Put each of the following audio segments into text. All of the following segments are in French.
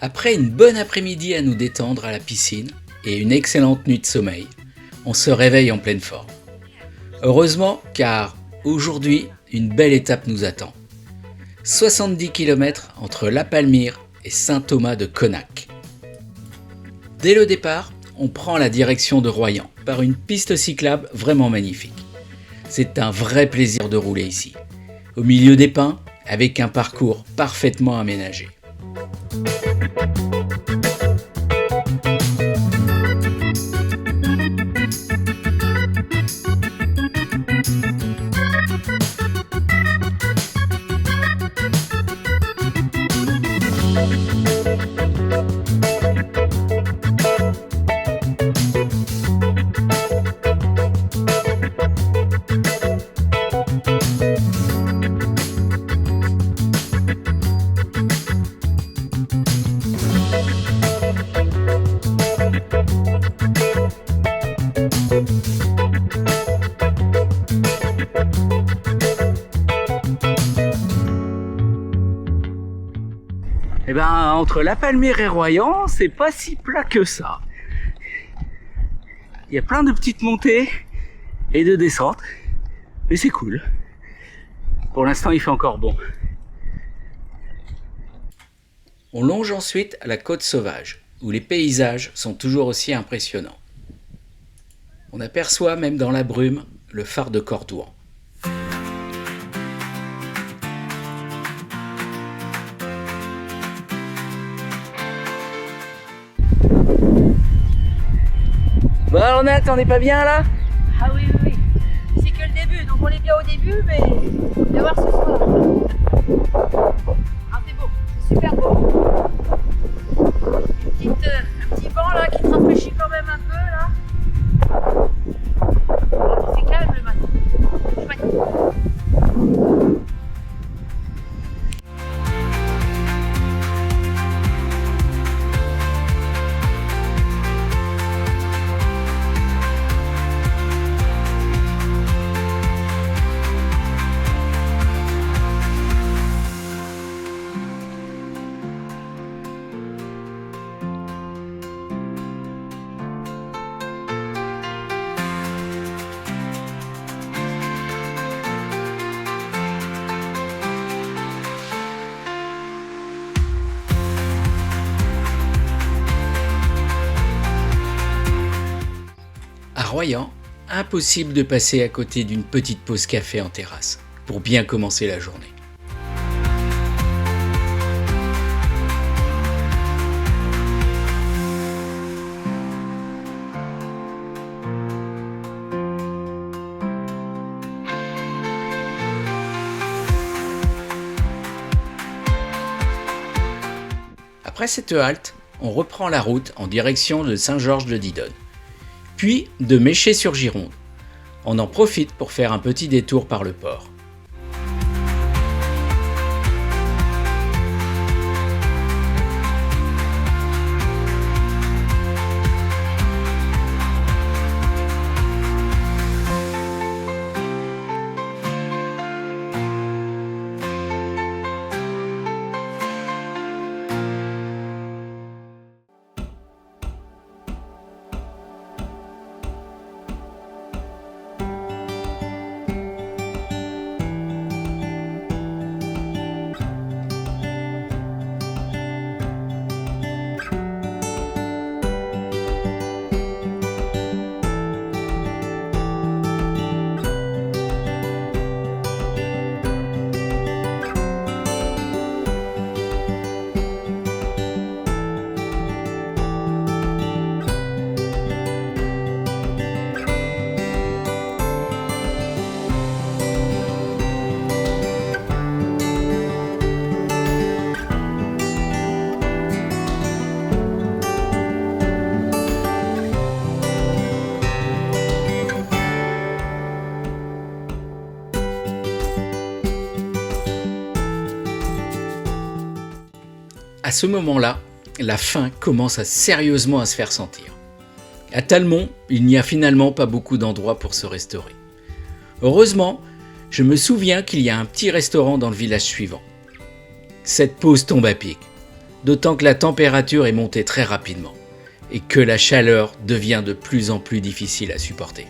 Après une bonne après-midi à nous détendre à la piscine et une excellente nuit de sommeil, on se réveille en pleine forme. Heureusement, car aujourd'hui, une belle étape nous attend. 70 km entre La Palmyre et Saint-Thomas de Conac. Dès le départ, on prend la direction de Royan par une piste cyclable vraiment magnifique. C'est un vrai plaisir de rouler ici, au milieu des pins, avec un parcours parfaitement aménagé. Eh ben, entre La Palmyre et Royan, c'est pas si plat que ça. Il y a plein de petites montées et de descentes, mais c'est cool. Pour l'instant, il fait encore bon. On longe ensuite la côte sauvage, où les paysages sont toujours aussi impressionnants. On aperçoit même dans la brume le phare de Cordouan. Bon alors Nat, on n'est pas bien là? Ah oui, oui, oui. C'est que le début, donc on est bien au début, mais on va voir ce soir. Ah c'est beau, c'est super beau. Un petit banc là qui te rafraîchit quand même un peu là. Oh, c'est calme le matin. Chouette. À Royan, impossible de passer à côté d'une petite pause café en terrasse pour bien commencer la journée. Après cette halte, on reprend la route en direction de Saint-Georges-de-Didonne, puis de Méché-sur-Gironde. On en profite pour faire un petit détour par le port. à ce moment-là, la faim commence sérieusement à se faire sentir. À Talmont, il n'y a finalement pas beaucoup d'endroits pour se restaurer. Heureusement, je me souviens qu'il y a un petit restaurant dans le village suivant. Cette pause tombe à pic, d'autant que la température est montée très rapidement et que la chaleur devient de plus en plus difficile à supporter.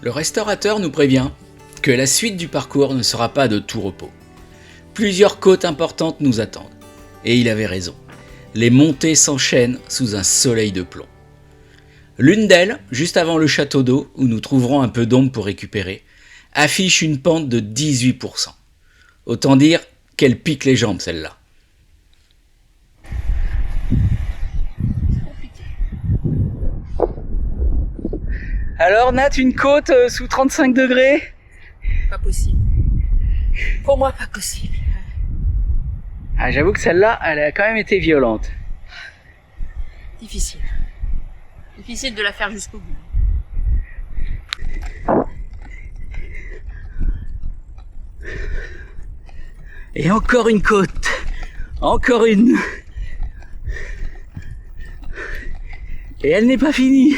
Le restaurateur nous prévient que la suite du parcours ne sera pas de tout repos. Plusieurs côtes importantes nous attendent. Et il avait raison. Les montées s'enchaînent sous un soleil de plomb. L'une d'elles, juste avant le château d'eau, où nous trouverons un peu d'ombre pour récupérer, affiche une pente de 18%. Autant dire qu'elle pique les jambes, celle-là. Alors Nat, une côte sous 35 degrés? Pas possible. Pour moi, pas possible. Ah, j'avoue que celle-là, elle a quand même été violente. Difficile. Difficile de la faire jusqu'au bout. Et encore une côte. Encore une. Et elle n'est pas finie.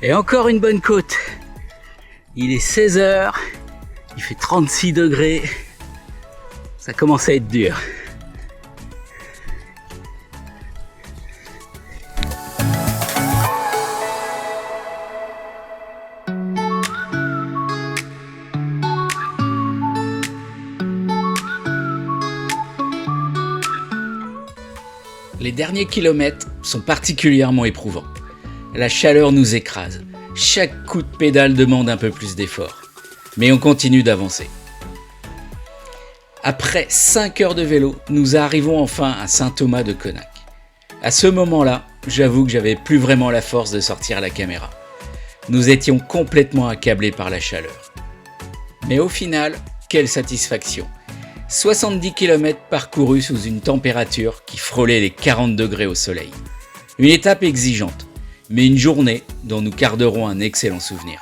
Et encore une bonne côte. Il est 16h, il fait 36 degrés. Ça commence à être dur. Les derniers kilomètres sont particulièrement éprouvants. La chaleur nous écrase. Chaque coup de pédale demande un peu plus d'effort. Mais on continue d'avancer. Après 5 heures de vélo, nous arrivons enfin à Saint-Thomas de Conac. À ce moment-là, j'avoue que j'avais plus vraiment la force de sortir la caméra. Nous étions complètement accablés par la chaleur. Mais au final, quelle satisfaction! 70 km parcourus sous une température qui frôlait les 40 degrés au soleil. Une étape exigeante, mais une journée dont nous garderons un excellent souvenir.